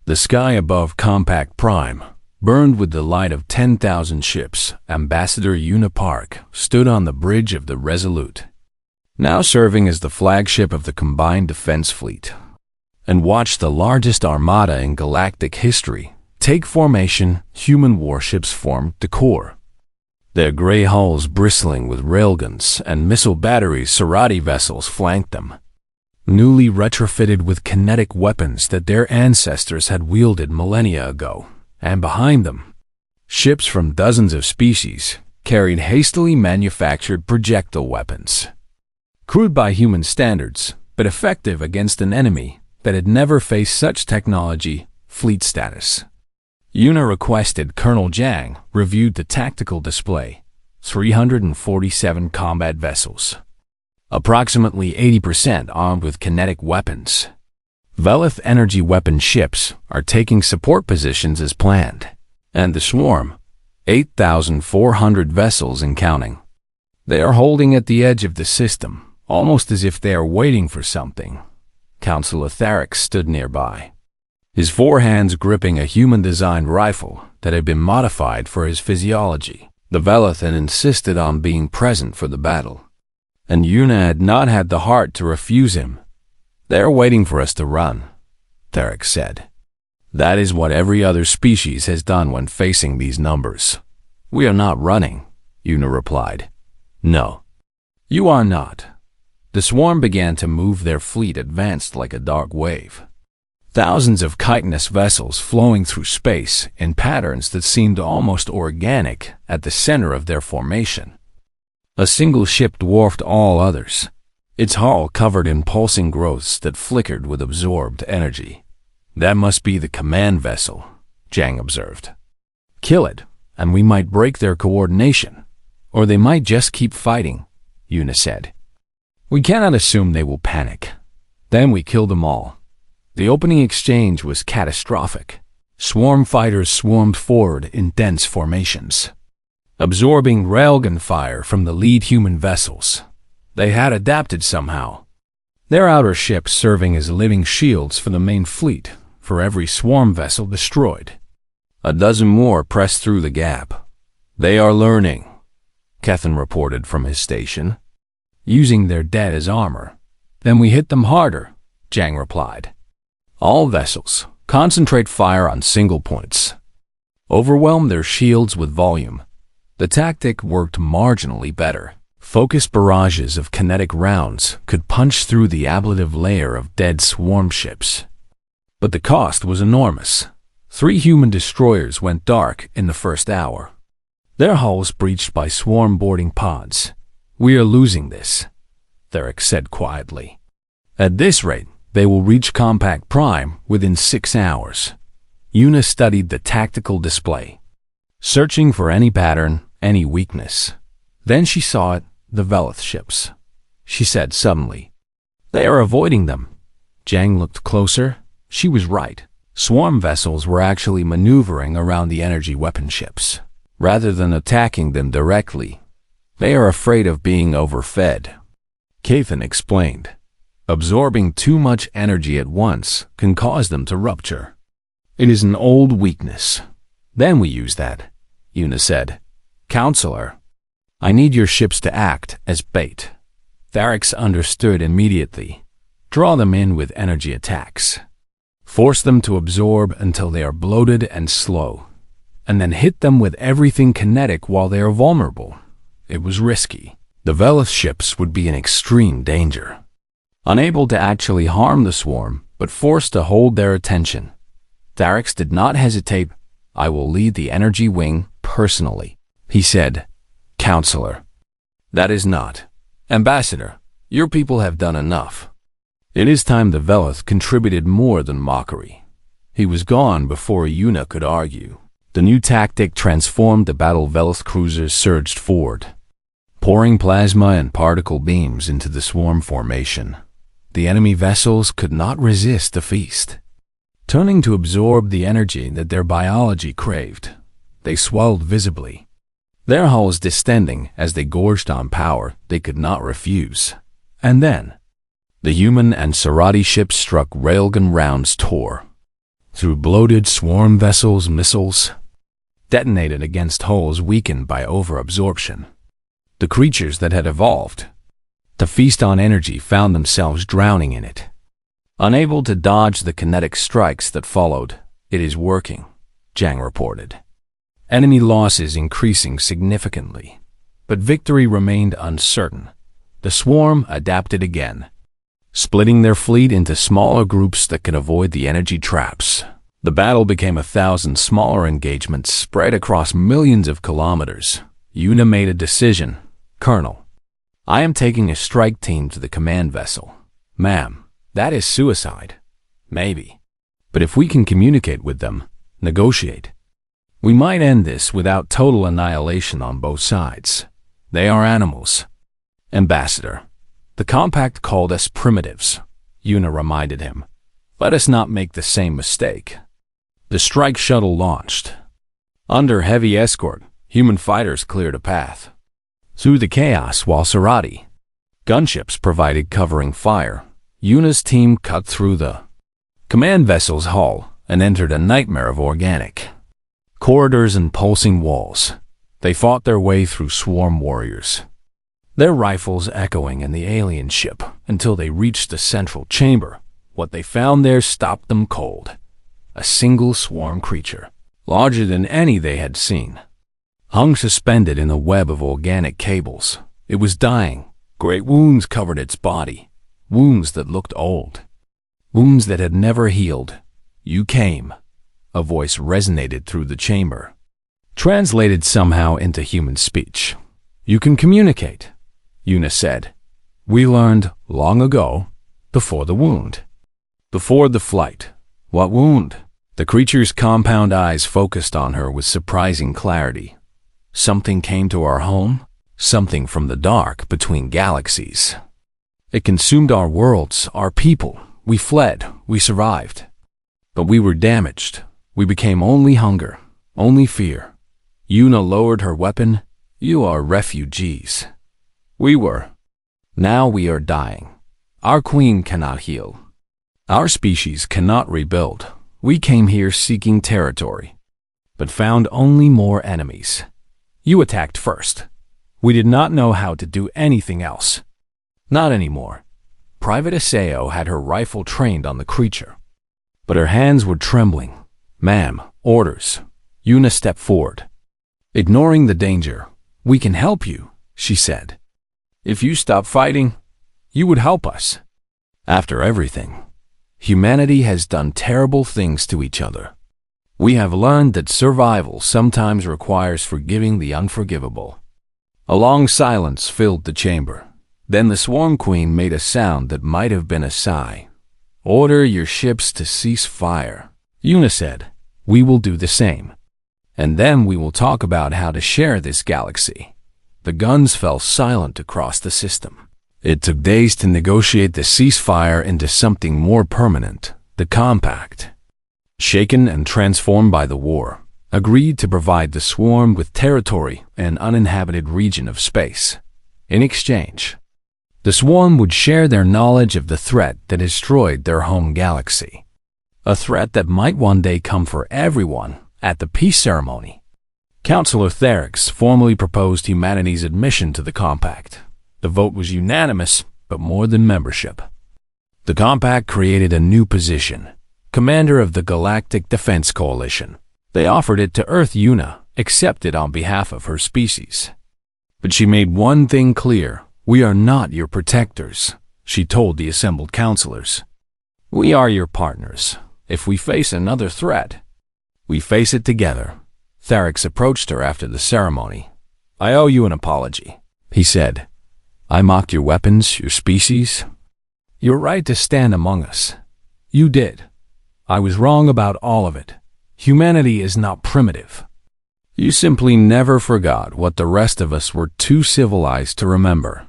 The sky above Compact Prime burned with the light of 10,000 ships. Ambassador Una Park stood on the bridge of the Resolute, now serving as the flagship of the Combined Defense Fleet, and watched the largest armada in galactic history take formation. Human warships formed the core, their gray hulls bristling with railguns and missile batteries. Sorority vessels flanked them, newly retrofitted with kinetic weapons that their ancestors had wielded millennia ago. And behind them, ships from dozens of species carried hastily manufactured projectile weapons, crude by human standards, but effective against an enemy that had never faced such technology. Fleet status. Una requested Colonel Jiang reviewed the tactical display. 347 combat vessels, approximately 80% armed with kinetic weapons. Velith energy weapon ships are taking support positions as planned, and the swarm, 8,400 vessels and counting. They are holding at the edge of the system, almost as if they are waiting for something. Counselor Tharix stood nearby, his four hands gripping a human-designed rifle that had been modified for his physiology. The Velith had insisted on being present for the battle, and Una had not had the heart to refuse him. "They're waiting for us to run," Tharix said. "That is what every other species has done when facing these numbers." "We are not running," Una replied. "No, you are not." The swarm began to move. Their fleet advanced like a dark wave, thousands of chitinous vessels flowing through space in patterns that seemed almost organic. At the center of their formation, a single ship dwarfed all others, its hull covered in pulsing growths that flickered with absorbed energy. "That must be the command vessel," Jiang observed. "Kill it, and we might break their coordination, or they might just keep fighting," Una said. "We cannot assume they will panic. Then we kill them all." The opening exchange was catastrophic. Swarm fighters swarmed forward in dense formations, absorbing railgun fire from the lead human vessels. They had adapted somehow, their outer ships serving as living shields for the main fleet. For every swarm vessel destroyed, a dozen more pressed through the gap. "They are learning," Kethan reported from his station, "using their dead as armor." "Then we hit them harder," Jiang replied. "All vessels, concentrate fire on single points. Overwhelm their shields with volume." The tactic worked marginally better. Focused barrages of kinetic rounds could punch through the ablative layer of dead swarm ships. But the cost was enormous. 3 human destroyers went dark in the first hour, their hulls breached by swarm boarding pods. "We are losing this," Tharix said quietly. "At this rate, they will reach Compact Prime within 6 hours. Una studied the tactical display, searching for any pattern, any weakness. Then she saw it. "The Velith ships," she said suddenly. "They are avoiding them." Jiang looked closer. She was right. Swarm vessels were actually maneuvering around the energy weapon ships, rather than attacking them directly. "They are afraid of being overfed," Kethan explained. "Absorbing too much energy at once can cause them to rupture. It is an old weakness." "Then we use that," Una said. "Counselor, I need your ships to act as bait." Tharix understood immediately. "Draw them in with energy attacks. Force them to absorb until they are bloated and slow, and then hit them with everything kinetic while they are vulnerable." It was risky. The Velith ships would be in extreme danger, unable to actually harm the swarm, but forced to hold their attention. Tharix did not hesitate. "I will lead the energy wing personally," he said. "Counselor, that is not. Ambassador, your people have done enough." It is time the Velith contributed more than mockery. He was gone before Una could argue. The new tactic transformed the battle. Velith cruisers surged forward, pouring plasma and particle beams into the swarm formation. The enemy vessels could not resist the feast. Turning to absorb the energy that their biology craved, they swelled visibly, their hulls distending as they gorged on power they could not refuse. And then, the human and Sorority ships struck. Railgun rounds tore, through bloated swarm vessels. Missiles detonated against hulls weakened by overabsorption. The creatures that had evolved to feast on energy found themselves drowning in it. Unable to dodge the kinetic strikes that followed. "It is working," Jang reported. Enemy losses increasing significantly, but victory remained uncertain. The swarm adapted again, splitting their fleet into smaller groups that could avoid the energy traps. The battle became 1,000 smaller engagements spread across millions of kilometers. Yuna made a decision. "Colonel, I am taking a strike team to the command vessel." "Ma'am, that is suicide." "Maybe. But if we can communicate with them, negotiate, we might end this without total annihilation on both sides. They are animals." "Ambassador, the compact called us primitives," Yuna reminded him. "Let us not make the same mistake." The strike shuttle launched. Under heavy escort, human fighters cleared a path through the chaos while Sarati gunships provided covering fire. Yuna's team cut through the command vessel's hull and entered a nightmare of organic corridors and pulsing walls. They fought their way through swarm warriors, their rifles echoing in the alien ship until they reached the central chamber. What they found there stopped them cold. A single swarm creature, larger than any they had seen, hung suspended in a web of organic cables. It was dying. Great wounds covered its body, wounds that looked old, wounds that had never healed. "You came." A voice resonated through the chamber, translated somehow into human speech. "You can communicate," Yuna said. "We learned long ago, before the wound." "Before the flight. What wound?" The creature's compound eyes focused on her with surprising clarity. "Something came to our home, something from the dark between galaxies. It consumed our worlds, our people. We fled, we survived. But we were damaged. We became only hunger, only fear." Yuna lowered her weapon. "You are refugees." "We were. Now we are dying. Our queen cannot heal. Our species cannot rebuild. We came here seeking territory, but found only more enemies. You attacked first. We did not know how to do anything else." "Not anymore." Private Aseo had her rifle trained on the creature, but her hands were trembling. "Ma'am, orders." Yuna stepped forward. Ignoring the danger, "We can help you," she said. "If you stop fighting, you would help us." After everything, humanity has done terrible things to each other. We have learned that survival sometimes requires forgiving the unforgivable. A long silence filled the chamber. Then the Swarm Queen made a sound that might have been a sigh. "Order your ships to cease fire," Yuna said. "We will do the same. And then we will talk about how to share this galaxy." The guns fell silent across the system. It took days to negotiate the ceasefire into something more permanent. The compact, shaken and transformed by the war, agreed to provide the swarm with territory and uninhabited region of space. In exchange, the swarm would share their knowledge of the threat that destroyed their home galaxy. A threat that might one day come for everyone. At the peace ceremony, Councillor Therix formally proposed humanity's admission to the compact. The vote was unanimous, but more than membership. The compact created a new position, commander of the Galactic Defense Coalition. They offered it to Earth. Yuna accepted on behalf of her species. But she made one thing clear: "We are not your protectors," she told the assembled councillors. "We are your partners. If we face another threat, we face it together." Therix approached her after the ceremony. "I owe you an apology," he said. "I mocked your weapons, your species, your right to stand among us. You did. I was wrong about all of it. Humanity is not primitive. You simply never forgot what the rest of us were too civilized to remember."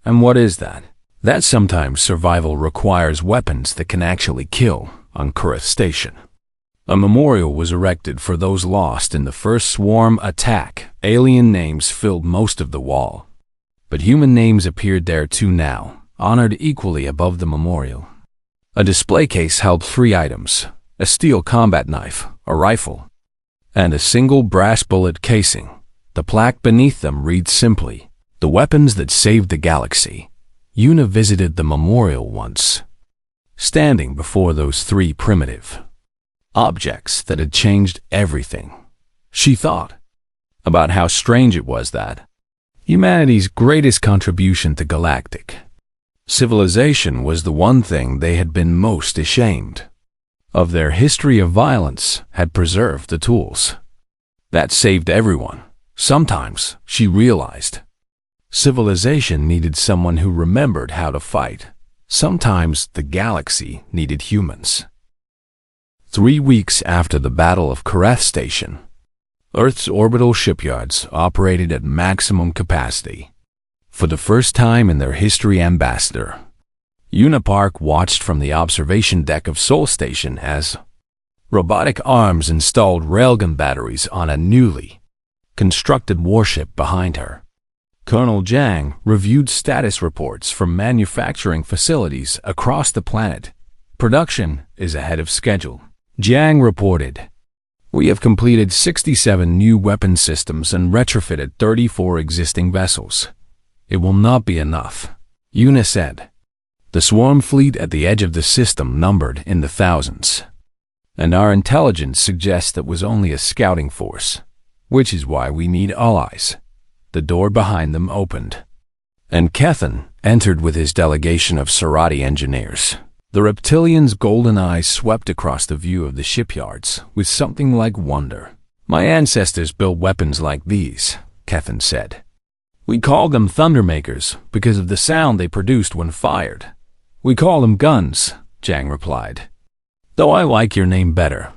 "And what is that?" "That sometimes survival requires weapons that can actually kill." On Kurith Station, a memorial was erected for those lost in the first swarm attack. Alien names filled most of the wall, but human names appeared there too now, honored equally above the memorial. A display case held 3 items: a steel combat knife, a rifle, and a single brass bullet casing. The plaque beneath them reads simply, "The weapons that saved the galaxy." Yuna visited the memorial once, standing before those three primitive objects that had changed everything. She thought about how strange it was that humanity's greatest contribution to galactic civilization was the one thing they had been most ashamed of. Their history of violence had preserved the tools that saved everyone. Sometimes, she realized, civilization needed someone who remembered how to fight. Sometimes the galaxy needed humans. 3 weeks after the Battle of Kareth Station, Earth's orbital shipyards operated at maximum capacity. For the first time in their history, Ambassador Yuna Park watched from the observation deck of Sol Station as robotic arms installed railgun batteries on a newly constructed warship behind her. Colonel Jiang reviewed status reports from manufacturing facilities across the planet. Production is ahead of schedule. Jiang reported, "We have completed 67 new weapon systems and retrofitted 34 existing vessels. It will not be enough," Yuna said. The swarm fleet at the edge of the system numbered in the thousands, and our intelligence suggests that was only a scouting force, which is why we need allies. The door behind them opened, and Kethan entered with his delegation of Sarati engineers. The reptilian's golden eyes swept across the view of the shipyards with something like wonder. "My ancestors built weapons like these," Kethan said. "We called them Thundermakers because of the sound they produced when fired." "We call them guns," Jiang replied. "Though I like your name better."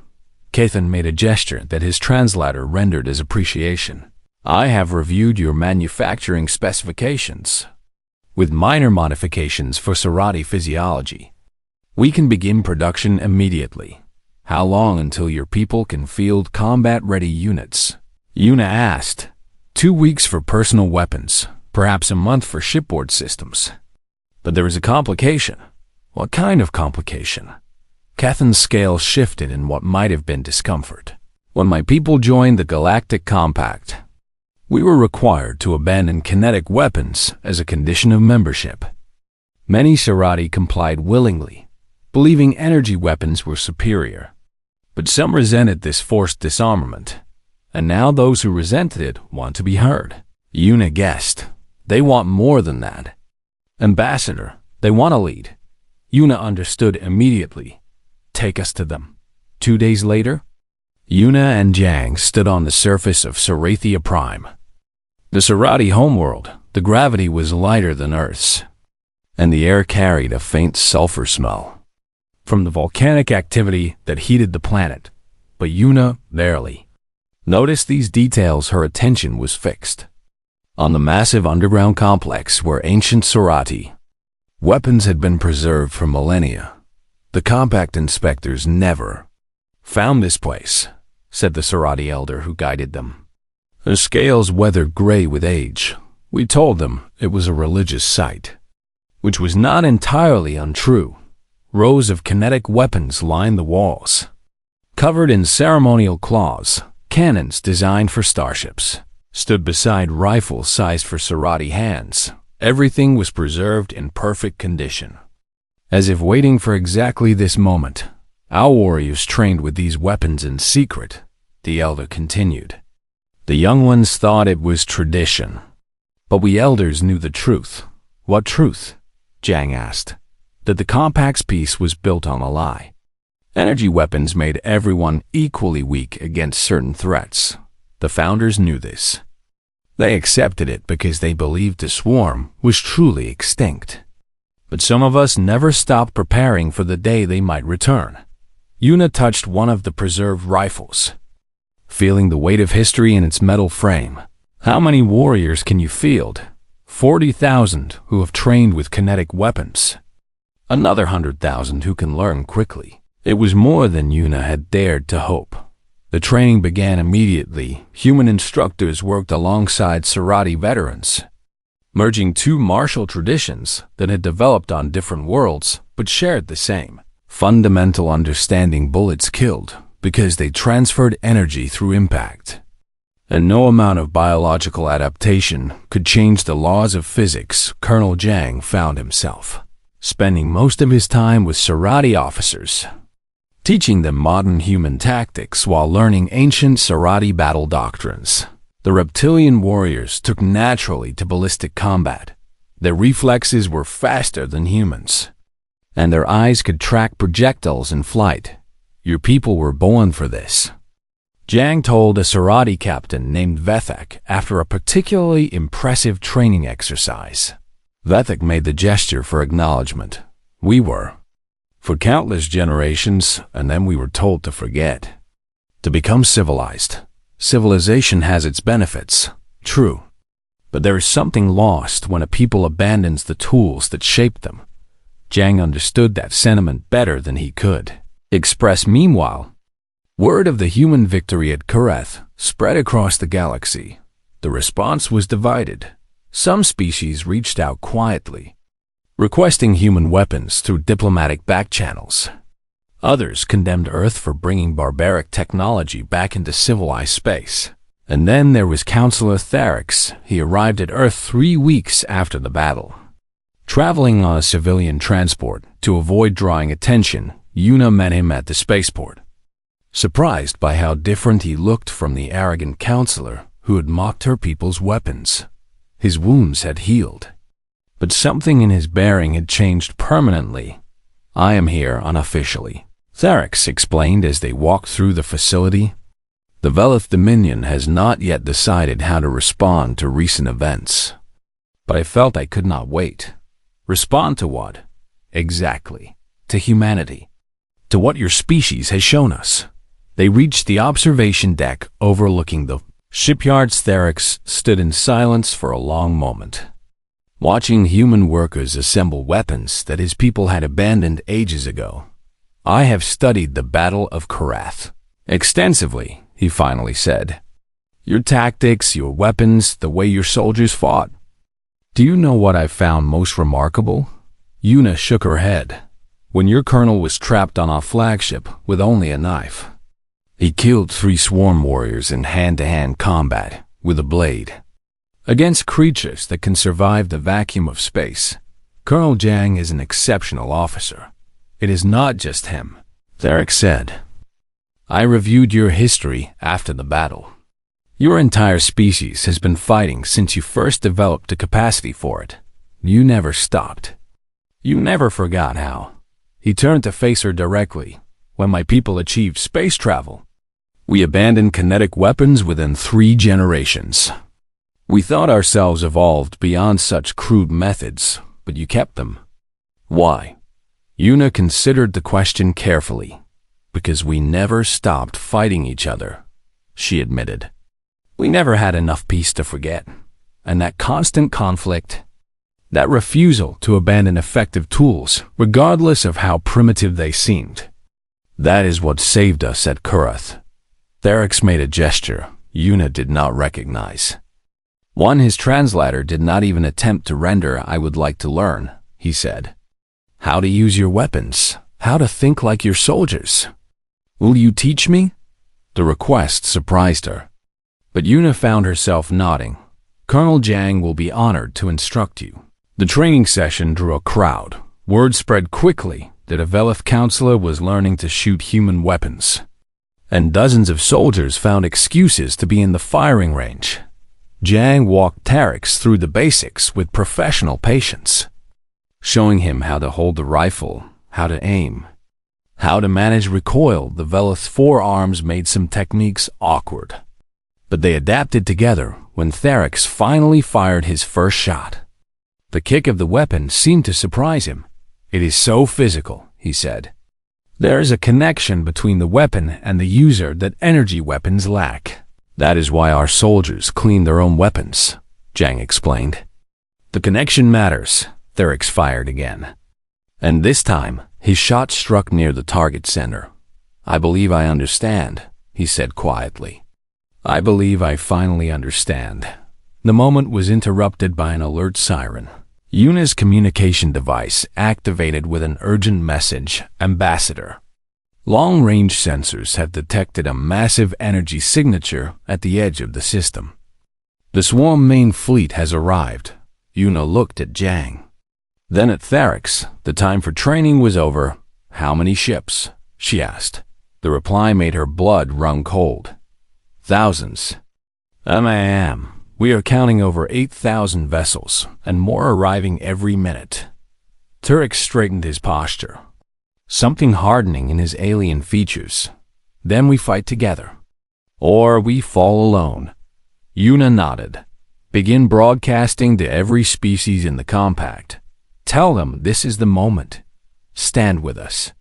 Kethan made a gesture that his translator rendered as appreciation. "I have reviewed your manufacturing specifications, with minor modifications for Sarati physiology. We can begin production immediately. How long until your people can field combat-ready units?" Yuna asked. 2 weeks for personal weapons, perhaps a month for shipboard systems. But there is a complication. What kind of complication? Kethan's scale shifted in what might have been discomfort. "When my people joined the Galactic Compact, we were required to abandon kinetic weapons as a condition of membership. Many Sarati complied willingly, believing energy weapons were superior. But some resented this forced disarmament, and now those who resented it want to be heard." Yuna guessed. "They want more than that. Ambassador, they want to lead." Yuna understood immediately. "Take us to them." 2 days later, Yuna and Jiang stood on the surface of Sarathia Prime. The Sarati homeworld. The gravity was lighter than Earth's, and the air carried a faint sulfur smell from the volcanic activity that heated the planet. But Yuna barely noticed these details. Her attention was fixed on the massive underground complex where ancient Sarati weapons had been preserved for millennia. "The compact inspectors never found this place," said the Sarati elder who guided them. "The scales weathered gray with age. We told them it was a religious site," which was not entirely untrue. Rows of kinetic weapons lined the walls, covered in ceremonial claws. Cannons designed for starships stood beside rifles sized for Sarati hands. Everything was preserved in perfect condition, as if waiting for exactly this moment. "Our warriors trained with these weapons in secret," the elder continued. "The young ones thought it was tradition, but we elders knew the truth." "What truth?" Jiang asked. "That the compact's peace was built on a lie. Energy weapons made everyone equally weak against certain threats. The founders knew this. They accepted it because they believed the swarm was truly extinct. But some of us never stopped preparing for the day they might return." Yuna touched one of the preserved rifles, feeling the weight of history in its metal frame. "How many warriors can you field?" 40,000 who have trained with kinetic weapons. Another 100,000 who can learn quickly. It was more than Yuna had dared to hope. The training began immediately. Human instructors worked alongside Sarati veterans, merging two martial traditions that had developed on different worlds but shared the same Fundamental understanding bullets killed because they transferred energy through impact. And no amount of biological adaptation could change the laws of physics. Colonel Jiang found himself spending most of his time with Sarati officers, teaching them modern human tactics while learning ancient Sarati battle doctrines. The reptilian warriors took naturally to ballistic combat. Their reflexes were faster than humans, and their eyes could track projectiles in flight. Your people were born for this, Jiang told a Sarati captain named Vethek after a particularly impressive training exercise. Vethek made the gesture for acknowledgement. We were. For countless generations, and then we were told to forget. To become civilized. Civilization has its benefits, true. But there is something lost when a people abandons the tools that shaped them. Jiang understood that sentiment better than he could express. Meanwhile, word of the human victory at Kareth spread across the galaxy. The response was divided. Some species reached out quietly, requesting human weapons through diplomatic back channels. Others condemned Earth for bringing barbaric technology back into civilized space. And then there was Counselor Therix. He arrived at Earth 3 weeks after the battle. Traveling on a civilian transport to avoid drawing attention, Yuna met him at the spaceport. Surprised by how different he looked from the arrogant counselor who had mocked her people's weapons. His wounds had healed, but something in his bearing had changed permanently. I am here unofficially, Therix explained as they walked through the facility. The Velith Dominion has not yet decided how to respond to recent events. But I felt I could not wait. Respond to what? Exactly. To humanity. To what your species has shown us. They reached the observation deck overlooking the shipyards. Therix stood in silence for a long moment, watching human workers assemble weapons that his people had abandoned ages ago. I have studied the Battle of Kareth extensively, he finally said. Your tactics, your weapons, the way your soldiers fought. Do you know what I found most remarkable? Yuna shook her head. When your colonel was trapped on our flagship with only a knife, he killed 3 swarm warriors in hand-to-hand combat with a blade. Against creatures that can survive the vacuum of space, Colonel Jiang is an exceptional officer. It is not just him, Therix said. I reviewed your history after the battle. Your entire species has been fighting since you first developed the capacity for it. You never stopped. You never forgot how. He turned to face her directly. When my people achieved space travel, we abandoned kinetic weapons within 3 generations. We thought ourselves evolved beyond such crude methods, but you kept them. Why? Yuna considered the question carefully. Because we never stopped fighting each other, she admitted. We never had enough peace to forget. And that constant conflict, that refusal to abandon effective tools, regardless of how primitive they seemed, that is what saved us at Kareth. Therix made a gesture Yuna did not recognize. One his translator did not even attempt to render. I would like to learn, he said. How to use your weapons, how to think like your soldiers. Will you teach me? The request surprised her. But Yuna found herself nodding. Colonel Jiang will be honored to instruct you. The training session drew a crowd. Word spread quickly that a Velith counselor was learning to shoot human weapons. And dozens of soldiers found excuses to be in the firing range. Jiang walked Therix through the basics with professional patience, showing him how to hold the rifle, how to aim, how to manage recoil. The Velith forearms made some techniques awkward, but they adapted together when Therix finally fired his first shot. The kick of the weapon seemed to surprise him. It is so physical, he said. There is a connection between the weapon and the user that energy weapons lack. That is why our soldiers clean their own weapons, Jiang explained. The connection matters. Therix fired again. And this time, his shot struck near the target center. I believe I understand, he said quietly. I believe I finally understand. The moment was interrupted by an alert siren. Yuna's communication device activated with an urgent message, Ambassador. Long-range sensors have detected a massive energy signature at the edge of the system. The swarm main fleet has arrived. Yuna looked at Jang. Then at Therex. The time for training was over. How many ships? She asked. The reply made her blood run cold. Thousands. MAM. We are counting over 8,000 vessels, and more arriving every minute. Turek straightened his posture. Something hardening in his alien features. Then we fight together. Or we fall alone. Yuna nodded. Begin broadcasting to every species in the compact. Tell them this is the moment. Stand with us.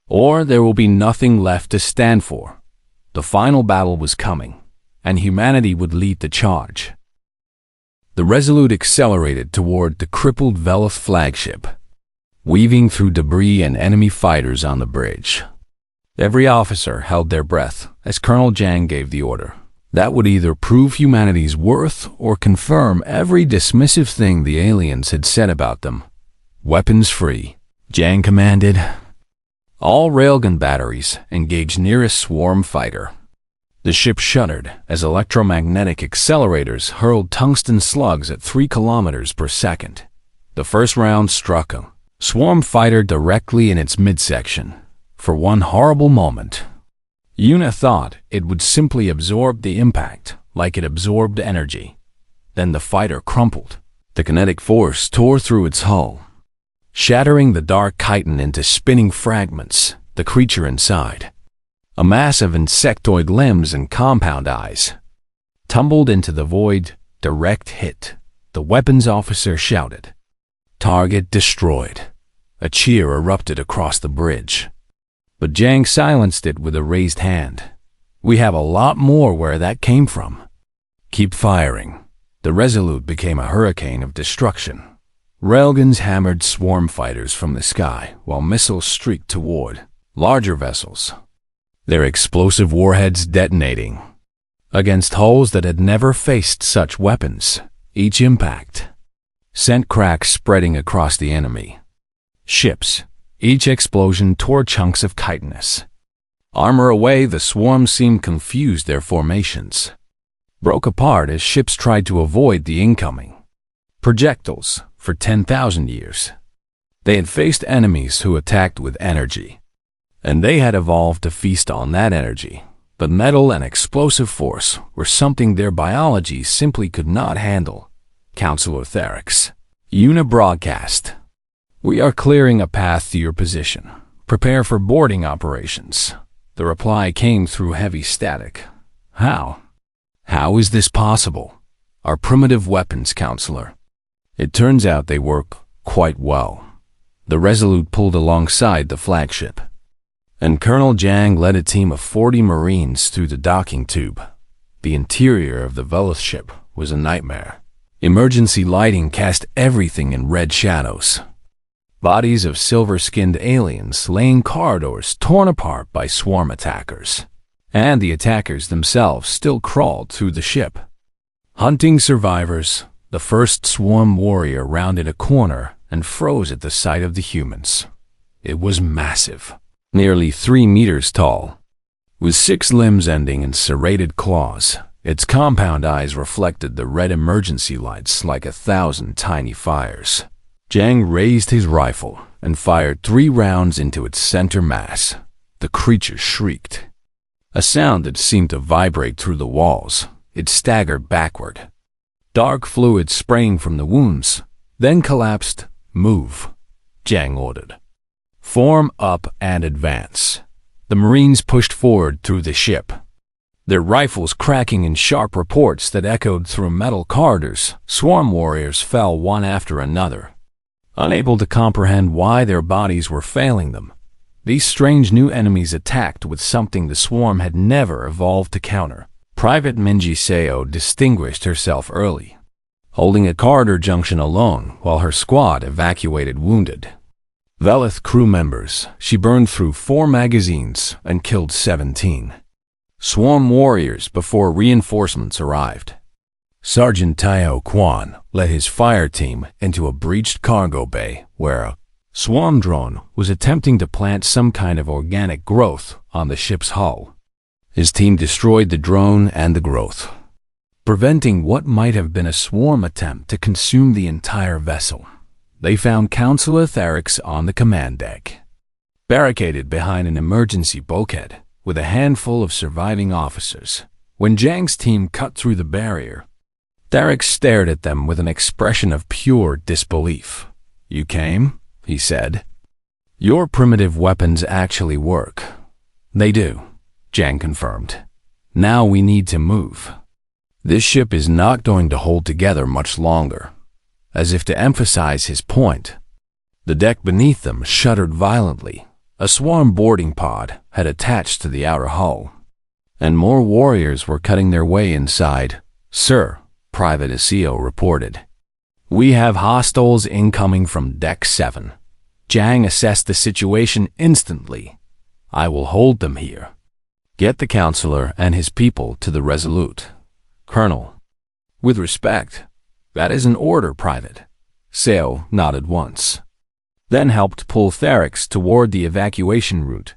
Or there will be nothing left to stand for. The final battle was coming, and humanity would lead the charge. The Resolute accelerated toward the crippled Veloth flagship, weaving through debris and enemy fighters on the bridge. Every officer held their breath as Colonel Jang gave the order. That would either prove humanity's worth or confirm every dismissive thing the aliens had said about them. Weapons free, Jang commanded. All railgun batteries engaged nearest swarm fighter. The ship shuddered as electromagnetic accelerators hurled tungsten slugs at 3 kilometers per second. The first round struck a swarm fighter directly in its midsection. For one horrible moment, Yuna thought it would simply absorb the impact like it absorbed energy. Then the fighter crumpled. The kinetic force tore through its hull, shattering the dark chitin into spinning fragments. The creature inside, a mass of insectoid limbs and compound eyes, tumbled into the void. Direct hit. The weapons officer shouted. Target destroyed. A cheer erupted across the bridge. But Jang silenced it with a raised hand. We have a lot more where that came from. Keep firing. The Resolute became a hurricane of destruction. Railguns hammered swarm fighters from the sky, while missiles streaked toward larger vessels, their explosive warheads detonating against hulls that had never faced such weapons. Each impact sent cracks spreading across the enemy ships. Each explosion tore chunks of chitinous armor away. The swarm seemed confused. Their formations broke apart as ships tried to avoid the incoming projectiles. For 10,000 years, they had faced enemies who attacked with energy, and they had evolved to feast on that energy. But metal and explosive force were something their biology simply could not handle. Counselor Therex. Yuna broadcast. We are clearing a path to your position. Prepare for boarding operations. The reply came through heavy static. How? How is this possible? Our primitive weapons, Counselor. It turns out they work quite well. The Resolute pulled alongside the flagship, and Colonel Jang led a team of 40 Marines through the docking tube. The interior of the Veloth ship was a nightmare. Emergency lighting cast everything in red shadows. Bodies of silver-skinned aliens lay in corridors torn apart by swarm attackers, and the attackers themselves still crawled through the ship. Hunting survivors. The first swarm warrior rounded a corner and froze at the sight of the humans. It was massive, nearly 3 meters tall, with 6 limbs ending in serrated claws. Its compound eyes reflected the red emergency lights like 1,000 tiny fires. Jang raised his rifle and fired 3 rounds into its center mass. The creature shrieked, a sound that seemed to vibrate through the walls. It staggered backward, dark fluid spraying from the wounds, then collapsed. Move, Jang ordered. Form up and advance. The Marines pushed forward through the ship, their rifles cracking in sharp reports that echoed through metal corridors. Swarm warriors fell one after another, unable to comprehend why their bodies were failing them. These strange new enemies attacked with something the swarm had never evolved to counter. Private Minji Seo distinguished herself early, holding a corridor junction alone while her squad evacuated wounded Veloth crew members. She burned through 4 magazines and killed 17 swarm warriors before reinforcements arrived. Sergeant Tao Quan led his fire team into a breached cargo bay where a swarm drone was attempting to plant some kind of organic growth on the ship's hull. His team destroyed the drone and the growth, preventing what might have been a swarm attempt to consume the entire vessel. They found Counselor Tharix on the command deck, barricaded behind an emergency bulkhead with a handful of surviving officers. When Zhang's team cut through the barrier, Tharix stared at them with an expression of pure disbelief. "You came?" he said. "Your primitive weapons actually work." "They do," Zhang confirmed. "Now we need to move. This ship is not going to hold together much longer." As if to emphasize his point, the deck beneath them shuddered violently. A swarm boarding pod had attached to the outer hull, and more warriors were cutting their way inside. "Sir," Private Asio reported, "we have hostiles incoming from Deck 7. Zhang assessed the situation instantly. I will hold them here. Get the counselor and his people to the Resolute." "Colonel." "With respect, that is an order, Private." Seo nodded once, then helped pull Tharix toward the evacuation route.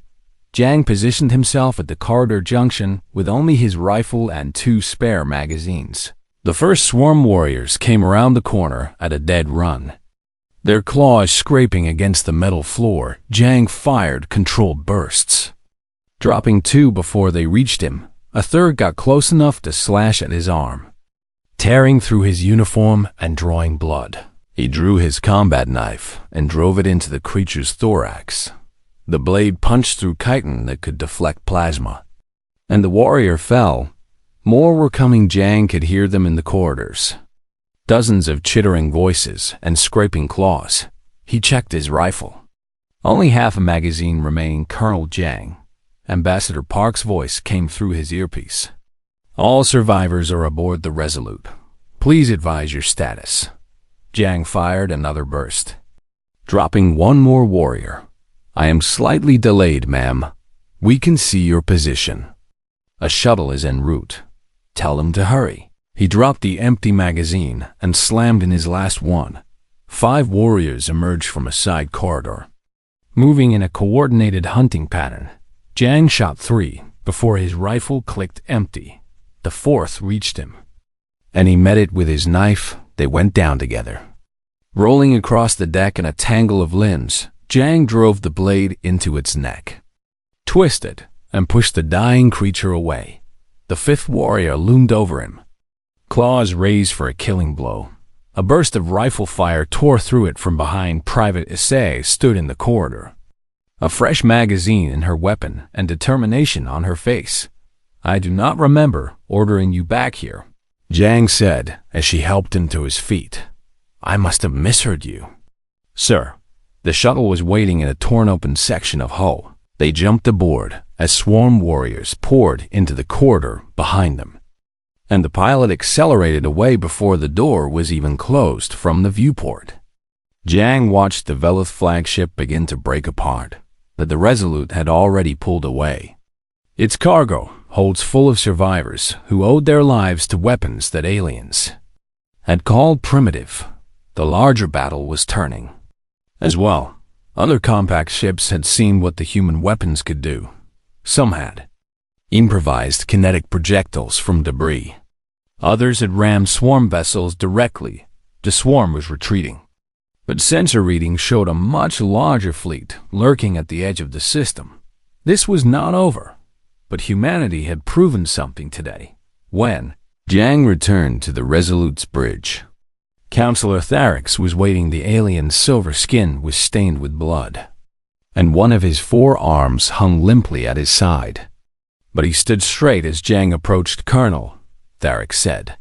Zhang positioned himself at the corridor junction with only his rifle and 2 spare magazines. The first swarm warriors came around the corner at a dead run. Their claws scraping against the metal floor, Zhang fired controlled bursts. Dropping 2 before they reached him, a third got close enough to slash at his arm, tearing through his uniform and drawing blood. He drew his combat knife and drove it into the creature's thorax. The blade punched through chitin that could deflect plasma, and the warrior fell. More were coming. Zhang could hear them in the corridors. Dozens of chittering voices and scraping claws. He checked his rifle. Only half a magazine remaining. "Colonel Zhang." Ambassador Park's voice came through his earpiece. "All survivors are aboard the Resolute. Please advise your status." Zhang fired another burst, dropping 1 more warrior. "I am slightly delayed, ma'am. We can see your position. A shuttle is en route. Tell them to hurry." He dropped the empty magazine and slammed in his last one. 5 warriors emerged from a side corridor, moving in a coordinated hunting pattern. Zhang shot 3 before his rifle clicked empty. The 4th reached him, and he met it with his knife. They went down together. Rolling across the deck in a tangle of limbs, Zhang drove the blade into its neck, twisted, and pushed the dying creature away. The 5th warrior loomed over him, claws raised for a killing blow. A burst of rifle fire tore through it from behind. Private Issei stood in the corridor, a fresh magazine in her weapon and determination on her face. "I do not remember ordering you back here," Zhang said as she helped him to his feet. "I must have misheard you." "Sir." The shuttle was waiting in a torn-open section of hull. They jumped aboard as swarm warriors poured into the corridor behind them, and the pilot accelerated away before the door was even closed from the viewport. Zhang watched the Velith flagship begin to break apart, but the Resolute had already pulled away. Its cargo holds full of survivors who owed their lives to weapons that aliens had called primitive. The larger battle was turning. As well, other compact ships had seen what the human weapons could do. Some had improvised kinetic projectiles from debris. Others had rammed swarm vessels directly. The swarm was retreating, but sensor readings showed a much larger fleet lurking at the edge of the system. This was not over, but humanity had proven something today. When Zhang returned to the Resolute's bridge, Counselor Tharix was waiting. The alien's silver skin was stained with blood, and one of his 4 arms hung limply at his side. But he stood straight as Zhang approached. "Colonel," Tharix said,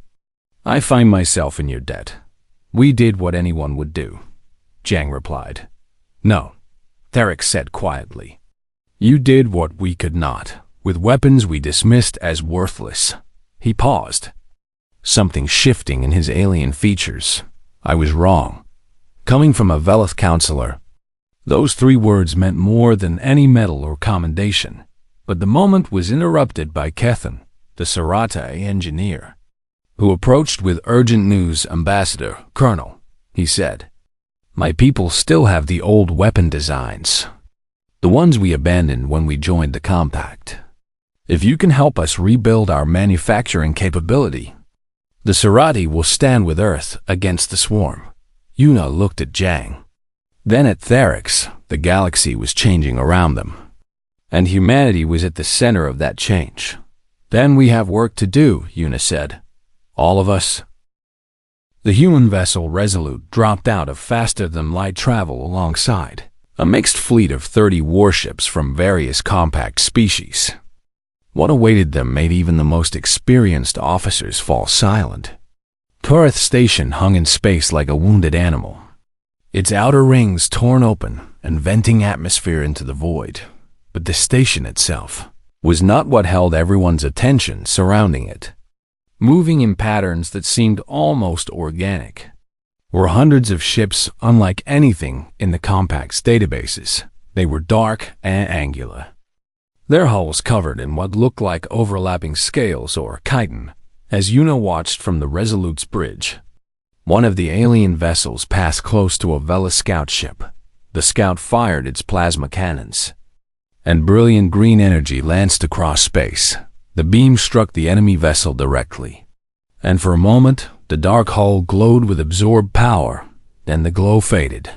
"I find myself in your debt." "We did what anyone would do," Zhang replied. "No," Tharix said quietly. "You did what we could not, with weapons we dismissed as worthless." He paused, something shifting in his alien features. "I was wrong." Coming from a Velith counselor, those 3 words meant more than any medal or commendation. But the moment was interrupted by Kethan, the Saratai engineer. who approached with urgent news. "Ambassador, Colonel," he said, "my people still have the old weapon designs, the ones we abandoned when we joined the compact. If you can help us rebuild our manufacturing capability, the Serati will stand with Earth against the swarm." Yuna looked at Jang, then at Therix. The galaxy was changing around them, and humanity was at the center of that change. "Then we have work to do," Yuna said. "All of us." The human vessel Resolute dropped out of faster-than-light travel alongside a mixed fleet of 30 warships from various compact species. What awaited them made even the most experienced officers fall silent. Turret Station hung in space like a wounded animal, its outer rings torn open and venting atmosphere into the void. But the station itself was not what held everyone's attention surrounding it. Moving in patterns that seemed almost organic were hundreds of ships unlike anything in the compact's databases. They were dark and angular, their hulls covered in what looked like overlapping scales or chitin. As Yuna watched from the Resolute's bridge, one of the alien vessels passed close to a Vela scout ship. The scout fired its plasma cannons, and brilliant green energy lanced across space. The beam struck the enemy vessel directly, and for a moment the dark hull glowed with absorbed power. Then the glow faded,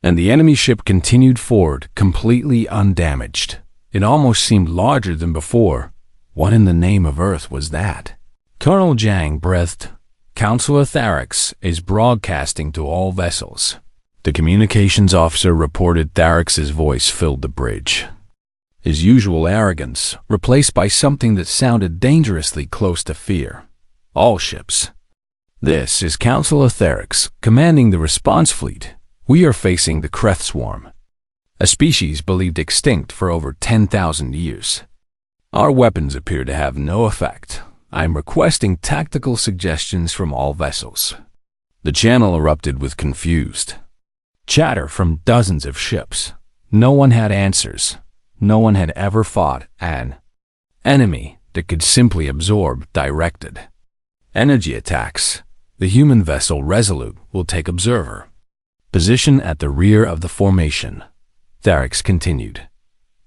and the enemy ship continued forward completely undamaged. It almost seemed larger than before. What in the name of Earth was that? Colonel Jang breathed. "Counselor Tharix is broadcasting to all vessels." The communications officer reported. Tharix's voice filled the bridge, his usual arrogance replaced by something that sounded dangerously close to fear. "All ships. This is Counselor Tharix, commanding the response fleet. We are facing the Kreth swarm, a species believed extinct for over 10,000 years. Our weapons appear to have no effect. I am requesting tactical suggestions from all vessels." The channel erupted with confused chatter from dozens of ships. No one had answers. No one had ever fought an enemy that could simply absorb directed energy attacks. "The human vessel Resolute will take observer position at the rear of the formation," Tharix continued.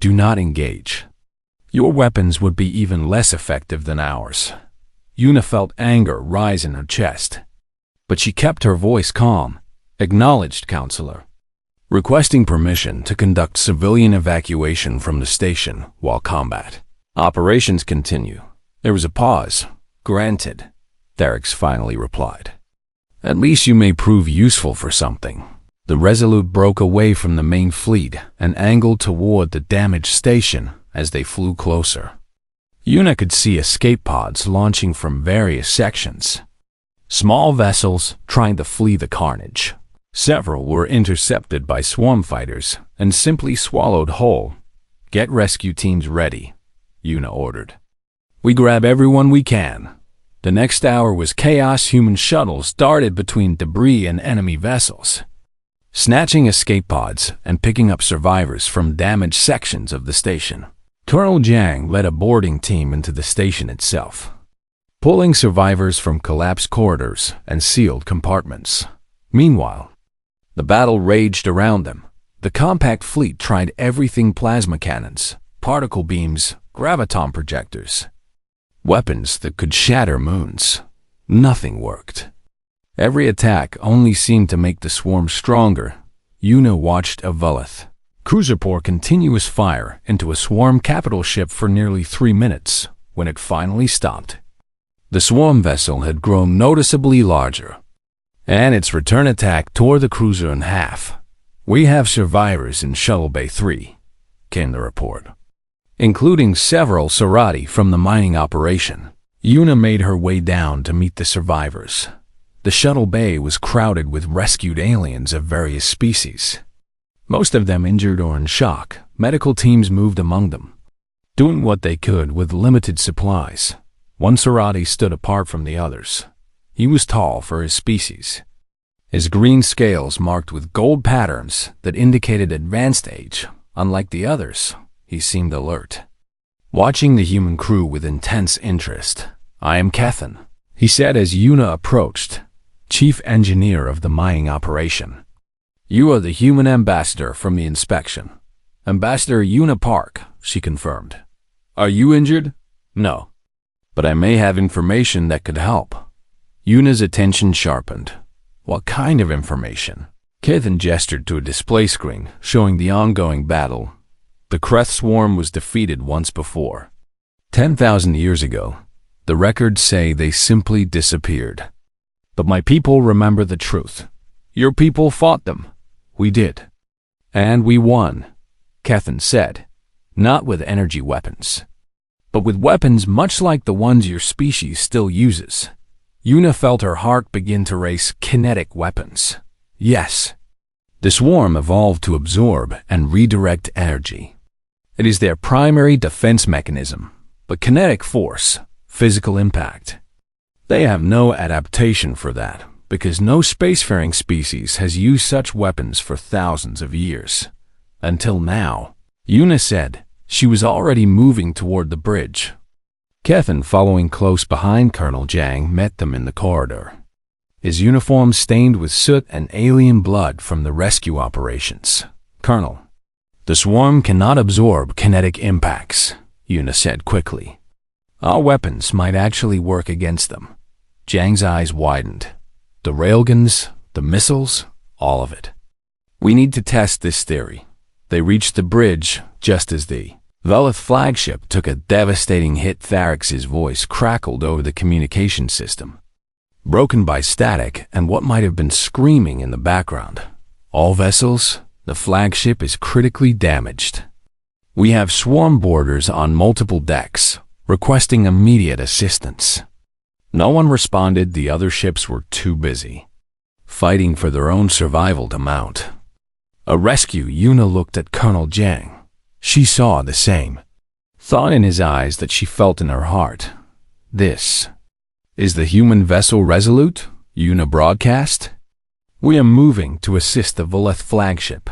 "Do not engage. Your weapons would be even less effective than ours." Yuna felt anger rise in her chest, but she kept her voice calm. "Acknowledged, Counselor. Requesting permission to conduct civilian evacuation from the station while combat operations continue." There was a pause. "Granted," Tharix finally replied. "At least you may prove useful for something." The Resolute broke away from the main fleet and angled toward the damaged station. As they flew closer, Yuna could see escape pods launching from various sections, small vessels trying to flee the carnage. Several were intercepted by swarm fighters and simply swallowed whole. "Get rescue teams ready," Yuna ordered. "We grab everyone we can." The next hour was chaos. Human shuttles darted between debris and enemy vessels, snatching escape pods and picking up survivors from damaged sections of the station. Colonel Jang led a boarding team into the station itself, pulling survivors from collapsed corridors and sealed compartments. Meanwhile, the battle raged around them. The compact fleet tried everything: plasma cannons, particle beams, graviton projectors, weapons that could shatter moons. Nothing worked. Every attack only seemed to make the swarm stronger. Yuna watched a Velith cruiser pour continuous fire into a swarm capital ship for nearly 3 minutes. When it finally stopped, the swarm vessel had grown noticeably larger, and its return attack tore the cruiser in half. "We have survivors in Shuttle Bay 3, came the report, including several Serati from the mining operation. Yuna made her way down to meet the survivors. The shuttle bay was crowded with rescued aliens of various species, most of them injured or in shock. Medical teams moved among them, doing what they could with limited supplies. One Serati stood apart from the others. He was tall for his species, his green scales marked with gold patterns that indicated advanced age. Unlike the others, he seemed alert, watching the human crew with intense interest. "I am Kethan," he said as Yuna approached, chief engineer of the mining operation. You are the human ambassador from the inspection. Ambassador Yuna Park, she confirmed. Are you injured? No. But I may have information that could help. Yuna's attention sharpened. What kind of information? Kethan gestured to a display screen showing the ongoing battle. The Kreth swarm was defeated once before. 10,000 years ago, the records say they simply disappeared. But my people remember the truth. Your people fought them. We did. And we won, Kethan said. Not with energy weapons, but with weapons much like the ones your species still uses. Yuna felt her heart begin to race. Kinetic weapons. Yes. The swarm evolved to absorb and redirect energy. It is their primary defense mechanism, but kinetic force, physical impact. They have no adaptation for that, because no spacefaring species has used such weapons for thousands of years. Until now, Yuna said. She was already moving toward the bridge. Kethan, following close behind Colonel Jang, met them in the corridor. His uniform stained with soot and alien blood from the rescue operations. Colonel, the swarm cannot absorb kinetic impacts, Yuna said quickly. Our weapons might actually work against them. Jang's eyes widened. The railguns, the missiles, all of it. We need to test this theory. They reached the bridge just as the Velith flagship took a devastating hit. Tharix's voice crackled over the communication system, broken by static and what might have been screaming in the background. All vessels, the flagship is critically damaged. We have swarm boarders on multiple decks, requesting immediate assistance. No one responded. The other ships were too busy, fighting for their own survival to mount a rescue. Yuna looked at Colonel Jang. She saw the same thought in his eyes that she felt in her heart. This is the human vessel Resolute, Yuna broadcast. We are moving to assist the Velith flagship.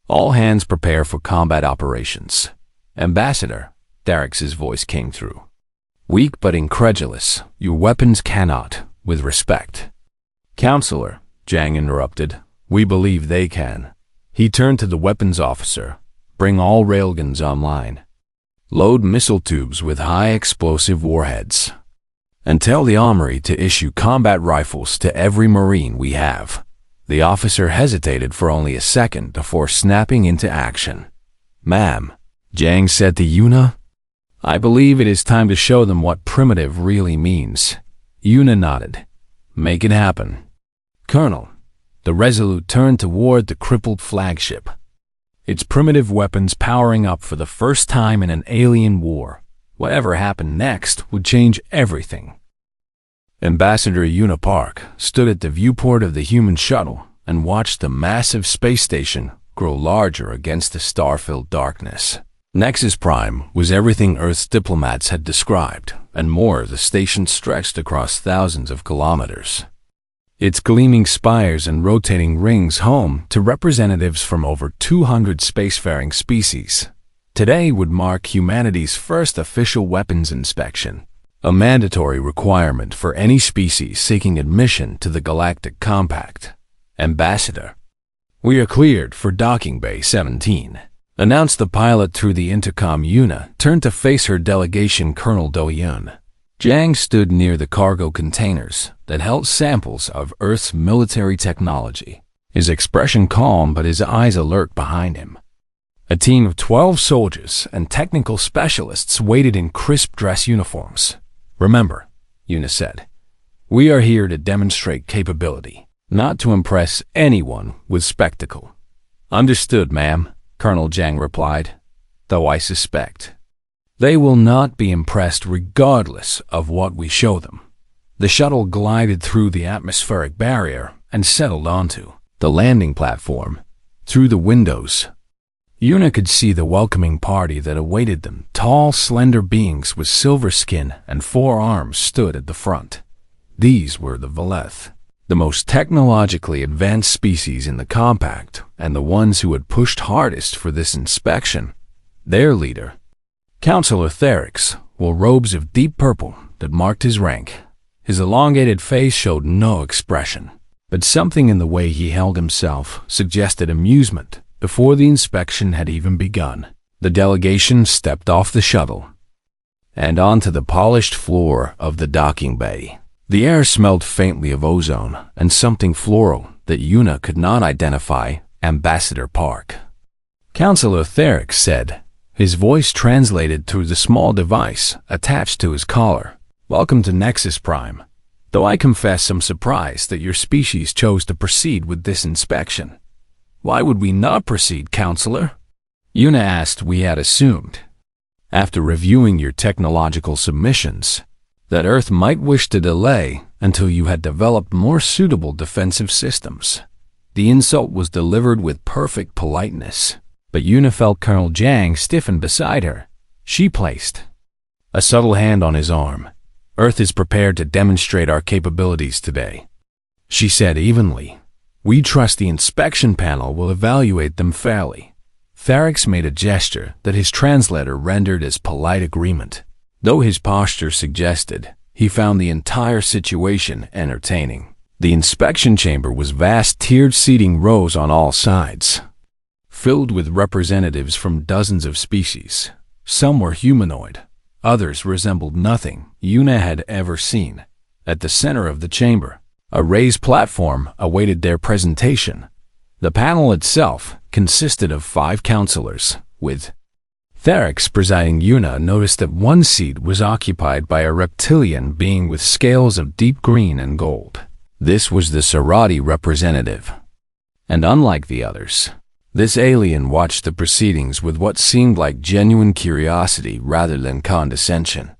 All hands prepare for combat operations. Ambassador, Darix's voice came through. Weak but incredulous, your weapons cannot, with respect. Counselor, Jang interrupted, we believe they can. He turned to the weapons officer. Bring all railguns online. Load missile tubes with high explosive warheads. And tell the armory to issue combat rifles to every Marine we have. The officer hesitated for only a second before snapping into action. Ma'am, Jang said to Yuna, I believe it is time to show them what primitive really means. Yuna nodded. Make it happen. Colonel, the Resolute turned toward the crippled flagship. Its primitive weapons powering up for the first time in an alien war. Whatever happened next would change everything. Ambassador Yuna Park stood at the viewport of the human shuttle and watched the massive space station grow larger against the star-filled darkness. Nexus Prime was everything Earth's diplomats had described, and more. The station stretched across thousands of kilometers. Its gleaming spires and rotating rings home to representatives from over 200 spacefaring species. Today would mark humanity's first official weapons inspection, a mandatory requirement for any species seeking admission to the Galactic Compact. Ambassador, we are cleared for Docking Bay 17, announced the pilot through the intercom. Yuna turned to face her delegation. Colonel Do-Yun. Jang stood near the cargo containers that held samples of Earth's military technology, his expression calm but his eyes alert behind him. A team of 12 soldiers and technical specialists waited in crisp dress uniforms. Remember, Yuna said, we are here to demonstrate capability, not to impress anyone with spectacle. Understood, ma'am, Colonel Jang replied, though I suspect they will not be impressed regardless of what we show them. The shuttle glided through the atmospheric barrier and settled onto the landing platform. Through the windows, Yuna could see the welcoming party that awaited them. Tall, slender beings with silver skin and 4 arms stood at the front. These were the Velith, the most technologically advanced species in the compact, and the ones who had pushed hardest for this inspection. Their leader, Counselor Tharix, wore robes of deep purple that marked his rank. His elongated face showed no expression, but something in the way he held himself suggested amusement before the inspection had even begun. The delegation stepped off the shuttle and onto the polished floor of the docking bay. The air smelled faintly of ozone and something floral that Yuna could not identify. Ambassador Park. Counselor Theric said, his voice translated through the small device attached to his collar. Welcome to Nexus Prime. Though I confess I'm surprised that your species chose to proceed with this inspection. Why would we not proceed, Counselor? Yuna asked. We had assumed, after reviewing your technological submissions, that Earth might wish to delay until you had developed more suitable defensive systems. The insult was delivered with perfect politeness, but Yuna felt Colonel Jiang stiffen beside her. She placed a subtle hand on his arm. Earth is prepared to demonstrate our capabilities today, she said evenly. We trust the inspection panel will evaluate them fairly. Theric made a gesture that his translator rendered as polite agreement. Though his posture suggested, he found the entire situation entertaining. The inspection chamber was vast, tiered seating rows on all sides, filled with representatives from dozens of species. Some were humanoid, others resembled nothing Yuna had ever seen. At the center of the chamber, a raised platform awaited their presentation. The panel itself consisted of 5 counselors, with Theric presiding. Yuna noticed that one seat was occupied by a reptilian being with scales of deep green and gold. This was the Sarati representative, and unlike the others, this alien watched the proceedings with what seemed like genuine curiosity rather than condescension.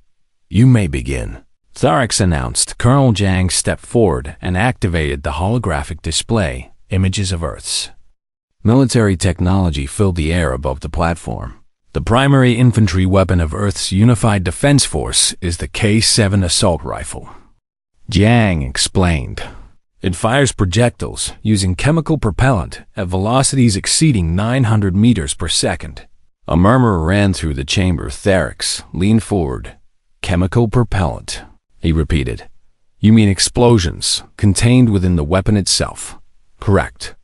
You may begin, Theric announced. Colonel Jiang stepped forward and activated the holographic display. Images of Earth's military technology filled the air above the platform. The primary infantry weapon of Earth's unified defense force is the K-7 assault rifle, Jiang explained. It fires projectiles using chemical propellant at velocities exceeding 900 meters per second. A murmur ran through the chamber. Theric leaned forward. Chemical propellant, he repeated. You mean explosions contained within the weapon itself? Correct,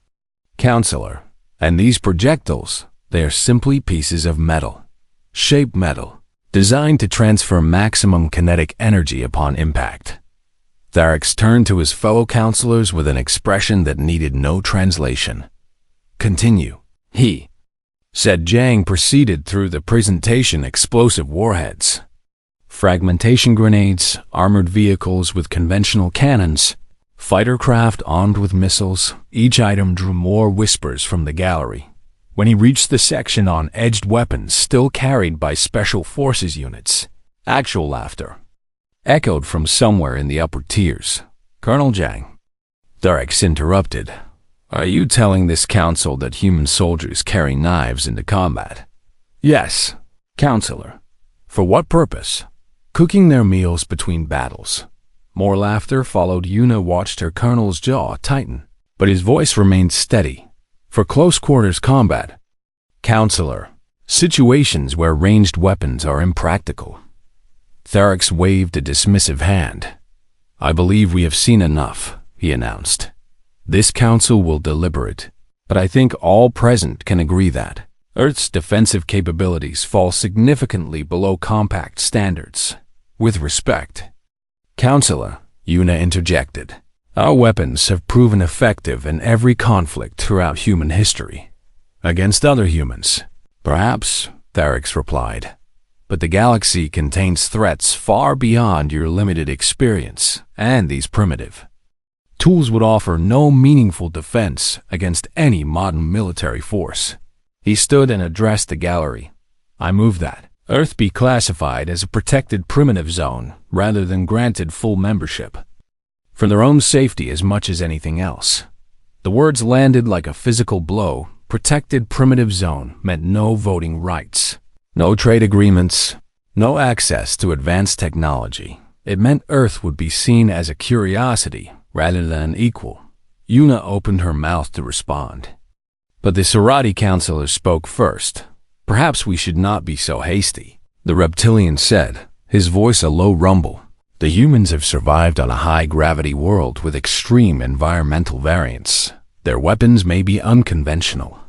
Counselor. And these projectiles, they are simply pieces of metal, shaped metal, designed to transfer maximum kinetic energy upon impact. Theric turned to his fellow counselors with an expression that needed no translation. Continue, he said. Jiang proceeded through the presentation. Explosive warheads, fragmentation grenades, armored vehicles with conventional cannons, fighter craft armed with missiles. Each item drew more whispers from the gallery. When he reached the section on edged weapons still carried by special forces units, actual laughter echoed from somewhere in the upper tiers. Colonel Jiang, Theric interrupted. Are you telling this council that human soldiers carry knives into combat? Yes, Counselor. For what purpose? Cooking their meals between battles. More laughter followed. Yuna watched her colonel's jaw tighten, but his voice remained steady. For close quarters combat, Counselor. Situations where ranged weapons are impractical. Theric waved a dismissive hand. I believe we have seen enough, he announced. This council will deliberate, but I think all present can agree that Earth's defensive capabilities fall significantly below compact standards. With respect, Counselor, Yuna interjected, our weapons have proven effective in every conflict throughout human history. Against other humans, perhaps, Theric replied. But the galaxy contains threats far beyond your limited experience, and these primitive tools would offer no meaningful defense against any modern military force. He stood and addressed the gallery. I move that Earth be classified as a protected primitive zone rather than granted full membership, for their own safety as much as anything else. The words landed like a physical blow. Protected primitive zone meant no voting rights, no trade agreements, no access to advanced technology. It meant Earth would be seen as a curiosity rather than an equal. Yuna opened her mouth to respond, but the Sarati counselor spoke first. Perhaps we should not be so hasty, the reptilian said, his voice a low rumble. The humans have survived on a high-gravity world with extreme environmental variance. Their weapons may be unconventional,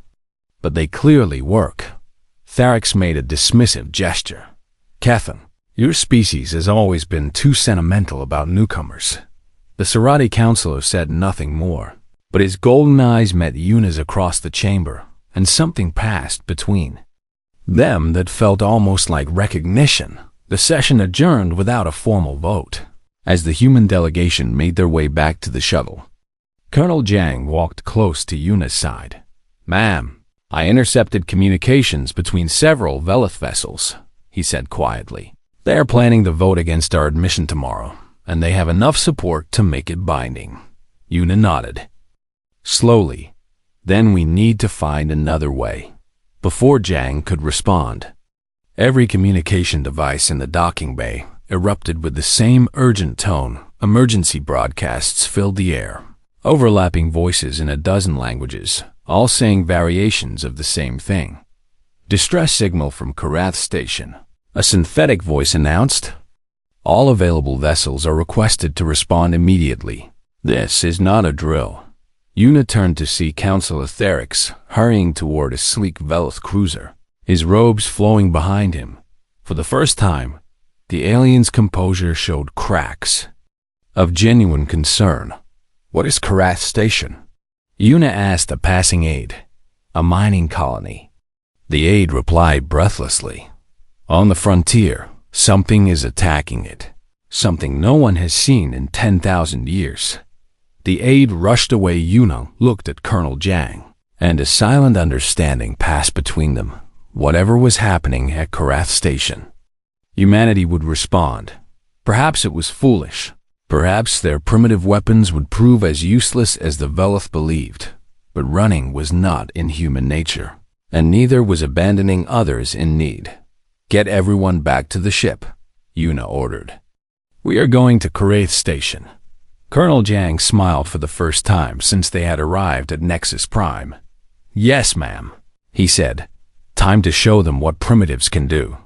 but they clearly work. Tharix made a dismissive gesture. Kethan, your species has always been too sentimental about newcomers. The Sarati counselor said nothing more, but his golden eyes met Yuna's across the chamber, and something passed between them that felt almost like recognition. The session adjourned without a formal vote. As the human delegation made their way back to the shuttle, Colonel Jiang walked close to Yuna's side. "Ma'am, I intercepted communications between several Velith vessels," he said quietly. "They are planning the vote against our admission tomorrow, and they have enough support to make it binding." Yuna nodded. Slowly, "Then we need to find another way." Before Jiang could respond, every communication device in the docking bay erupted with the same urgent tone. Emergency broadcasts filled the air, overlapping voices in a dozen languages, all saying variations of the same thing. "Distress signal from Karath Station," a synthetic voice announced. "All available vessels are requested to respond immediately. This is not a drill." Yuna turned to see Counselor Tharix hurrying toward a sleek Velith cruiser, his robes flowing behind him. For the first time, the alien's composure showed cracks of genuine concern. "What is Karath Station?" Yuna asked a passing aide. "A mining colony." The aide replied breathlessly. "On the frontier, something is attacking it. Something no one has seen in 10,000 years. The aide rushed away. Yuna looked at Colonel Jiang, and a silent understanding passed between them. Whatever was happening at Karath Station, humanity would respond. Perhaps it was foolish. Perhaps their primitive weapons would prove as useless as the Velith believed. But running was not in human nature, and neither was abandoning others in need. "Get everyone back to the ship," Yuna ordered. "We are going to Karath Station." Colonel Jiang smiled for the first time since they had arrived at Nexus Prime. "Yes, ma'am," he said. "Time to show them what primitives can do."